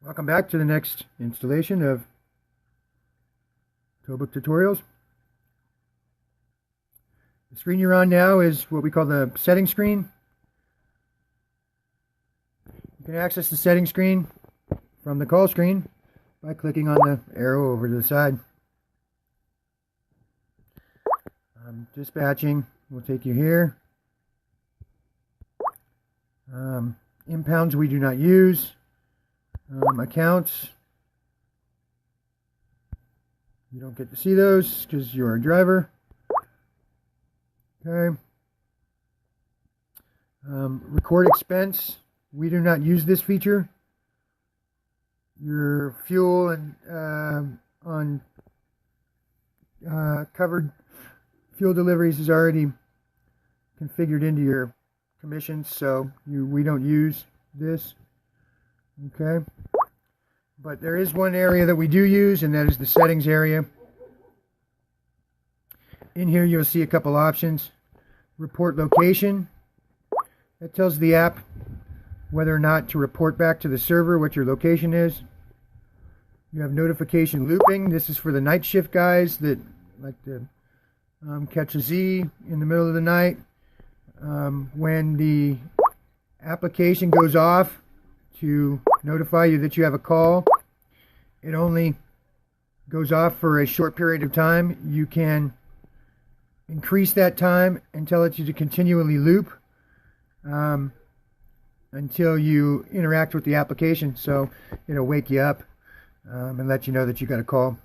Welcome back to the next installation of Towbook tutorials. The screen you're on now is what we call the settings screen. You can access the settings screen from the call screen by clicking on the arrow over to the side. Dispatching will take you here. Impounds we do not use. Accounts, you don't get to see those because you're a driver. Okay. Record expense, we do not use this feature. Your fuel and on covered fuel deliveries is already configured into your commissions, so we don't use this. Okay, but there is one area that we do use, and that is the settings area. In here you'll see a couple options. Report location, that tells the app whether or not to report back to the server what your location is. You have notification looping. This is for the night shift guys that like to catch a Z in the middle of the night. When the application goes off to notify you that you have a call, it only goes off for a short period of time. You can increase that time and tell it to continually loop until you interact with the application, so it'll wake you up and let you know that you got a call.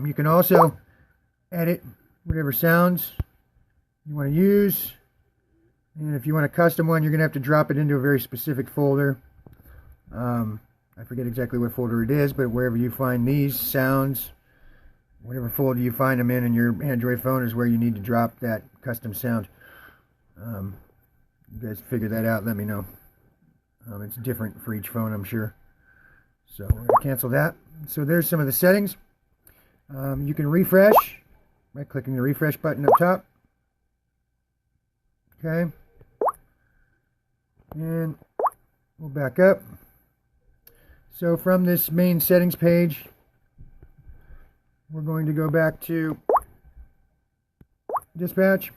You can also edit whatever sounds you want to use. And if you want a custom one, you're going to have to drop it into a very specific folder. I forget exactly what folder it is, but wherever you find these sounds, whatever folder you find them in your Android phone is where you need to drop that custom sound. You guys figure that out, let me know. It's different for each phone, I'm sure. So we're going to cancel that. So there's some of the settings. You can refresh by clicking the refresh button up top. Okay. And we'll back up. So from this main settings page, we're going to go back to dispatch.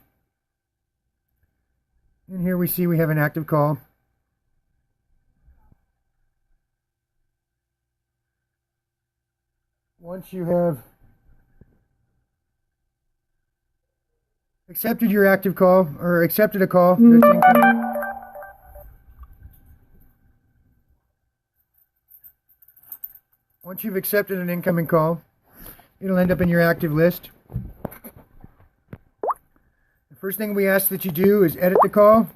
And here we see we have an active call. Once you have accepted your active call, or accepted a call that's incoming, once you've accepted an incoming call, it'll end up in your active list. The first thing we ask that you do is edit the call.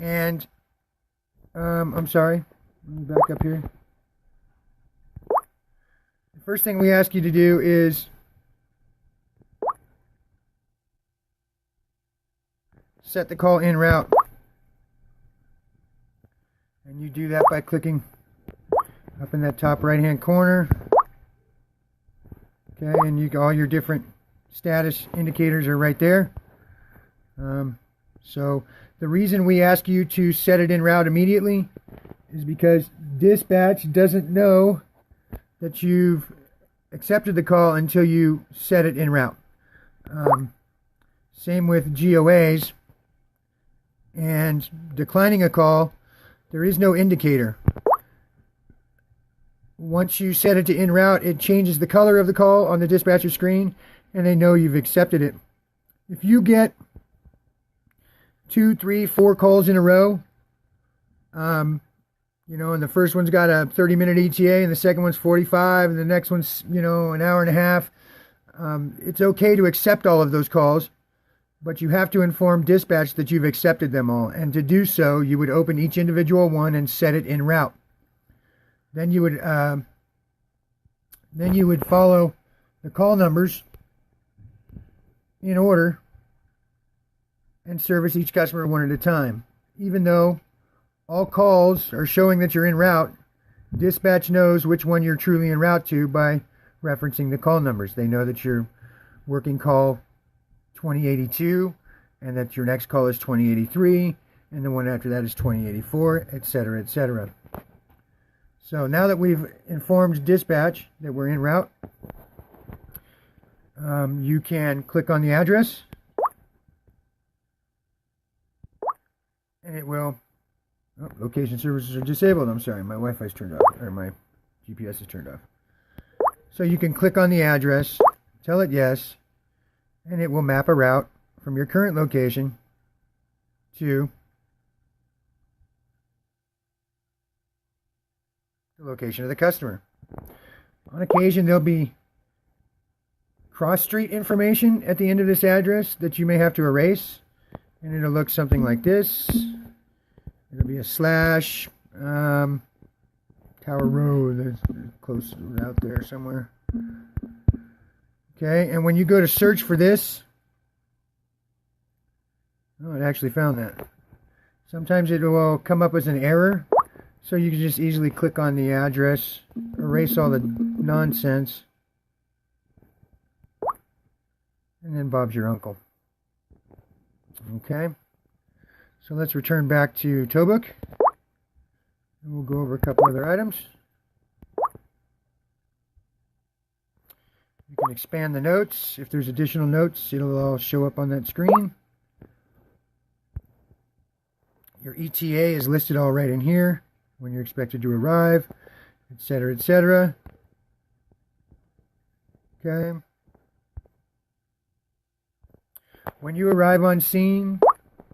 And, I'm sorry, let me back up here. The first thing we ask you to do is set the call en route. And you do that by clicking up in that top right hand corner. Okay, and all your different status indicators are right there. So the reason we ask you to set it en route immediately is because dispatch doesn't know that you've accepted the call until you set it en route. Same with GOAs. And declining a call, there is no indicator. Once you set it to en route, it changes the color of the call on the dispatcher screen, and they know you've accepted it. If you get 2, 3, 4 calls in a row, and the first one's got a 30-minute ETA, and the second one's 45, and the next one's, an hour and a half, it's okay to accept all of those calls. But you have to inform dispatch that you've accepted them all. And to do so, you would open each individual one and set it en route. Then you would follow the call numbers in order and service each customer one at a time. Even though all calls are showing that you're en route, dispatch knows which one you're truly en route to by referencing the call numbers. They know that you're working call 2082 and that your next call is 2083, and the one after that is 2084, etc., etc. So now that we've informed dispatch that we're en route, you can click on the address, and it will. Oh, location services are disabled. I'm sorry, my Wi-Fi is turned off, or my GPS is turned off. So you can click on the address, tell it yes, and it will map a route from your current location to the location of the customer. On occasion, there'll be cross-street information at the end of this address that you may have to erase, and it'll look something like this. It'll be a slash, Tower Road, that's close out there somewhere. Okay, and when you go to search for this, oh, it actually found that. Sometimes it will come up as an error, so you can just easily click on the address, erase all the nonsense, and then Bob's your uncle. Okay, so let's return back to Towbook, and we'll go over a couple other items. You can expand the notes. If there's additional notes, it'll all show up on that screen. Your ETA is listed all right in here, when you're expected to arrive, etc., etc. Okay. When you arrive on scene,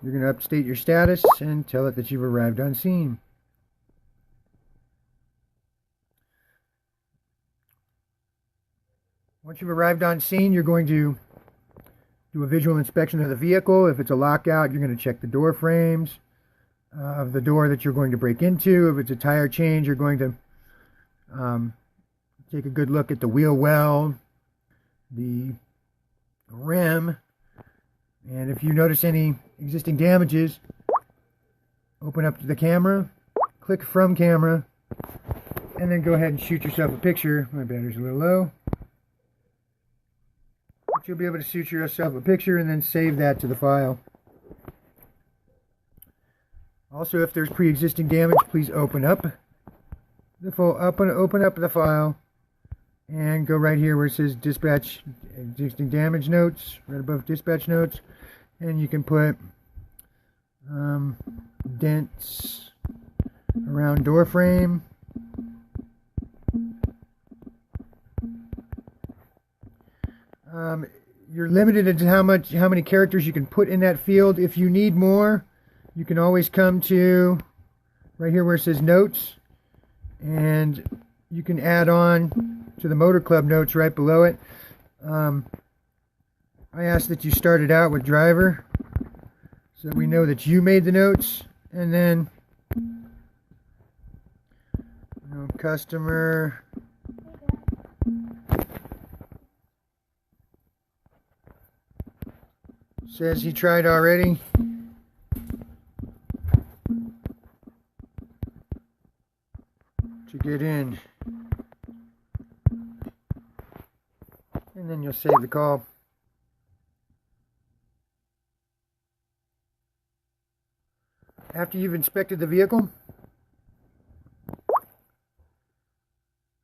you're going to upstate your status and tell it that you've arrived on scene. Once you've arrived on scene, you're going to do a visual inspection of the vehicle. If it's a lockout, you're going to check the door frames of the door that you're going to break into. If it's a tire change, you're going to take a good look at the wheel well, the rim, and if you notice any existing damages, open up to the camera, click from camera, and then go ahead and shoot yourself a picture. My battery's a little low. But you'll be able to shoot yourself a picture and then save that to the file. Also, if there's pre-existing damage, please open up the open up the file and go right here where it says dispatch existing damage notes, right above dispatch notes, and you can put dents around door frame, you're limited to how many characters you can put in that field. If you need more, you can always come to right here where it says notes, and you can add on to the Motor Club notes right below it. I ask that you start it out with driver so that we know that you made the notes, and then customer says he tried already. To get in, and then you'll save the call. After you've inspected the vehicle,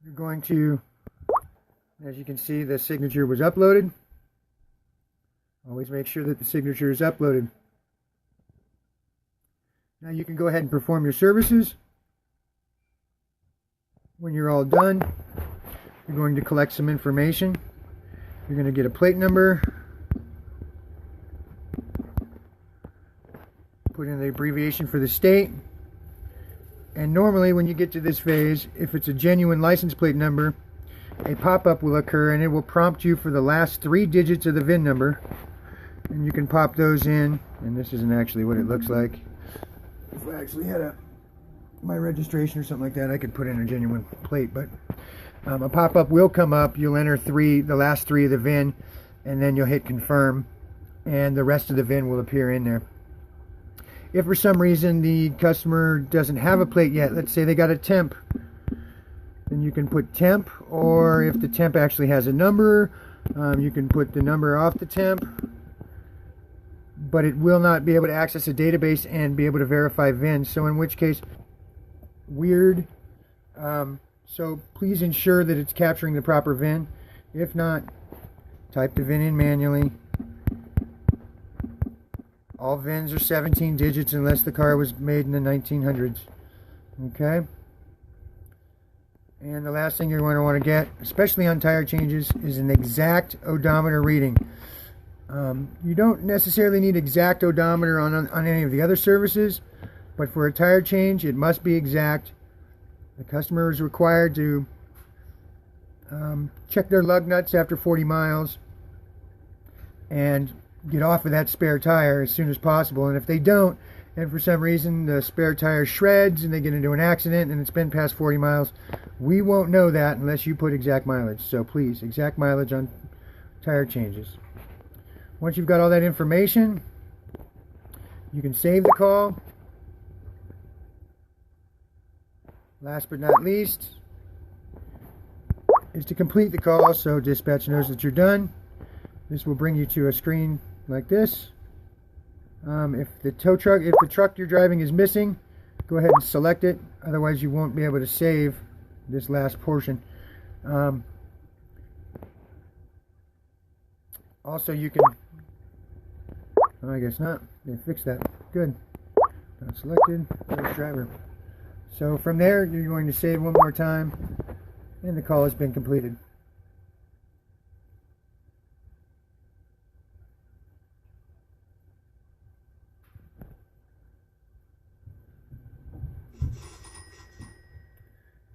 you're going to, as you can see, the signature was uploaded. Always make sure that the signature is uploaded. Now you can go ahead and perform your services. When you're all done, you're going to collect some information. You're going to get a plate number, put in the abbreviation for the state, and normally when you get to this phase, if it's a genuine license plate number, a pop-up will occur and it will prompt you for the last 3 digits of the VIN number, and you can pop those in. And this isn't actually what it looks like. If I actually had my registration or something like that, I could put in a genuine plate, but a pop-up will come up. You'll enter the last 3 of the VIN, and then you'll hit confirm, and the rest of the VIN will appear in there. If for some reason the customer doesn't have a plate yet, let's say they got a temp, then you can put temp, or if the temp actually has a number, you can put the number off the temp. but it will not be able to access a database and be able to verify VINs. So in which case, weird. So please ensure that it's capturing the proper VIN. If not, type the VIN in manually. All VINs are 17 digits unless the car was made in the 1900s. Okay? And the last thing you're going to want to get, especially on tire changes, is an exact odometer reading. You don't necessarily need exact odometer on any of the other services, but for a tire change, it must be exact. The customer is required to check their lug nuts after 40 miles and get off of that spare tire as soon as possible. And if they don't, and for some reason the spare tire shreds and they get into an accident and it's been past 40 miles, we won't know that unless you put exact mileage. So please, exact mileage on tire changes. Once you've got all that information, you can save the call. Last but not least is to complete the call so dispatch knows that you're done. This will bring you to a screen like this. If the truck you're driving is missing, go ahead and select it. Otherwise, you won't be able to save this last portion. Also, you can. Oh, I guess not. They fixed that. Good. Not selected. There's driver. So from there, you're going to save one more time, and the call has been completed.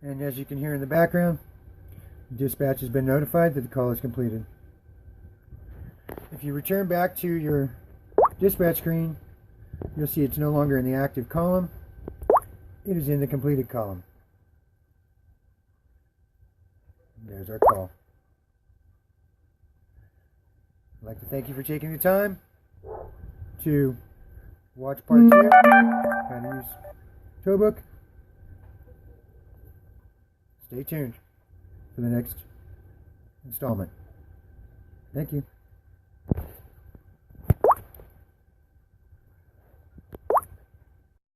And as you can hear in the background, dispatch has been notified that the call is completed. If you return back to your dispatch screen, you'll see it's no longer in the active column. It is in the completed column. There's our call. I'd like to thank you for taking the time to watch part 2, how to use Towbook. Stay tuned for the next installment. Thank you.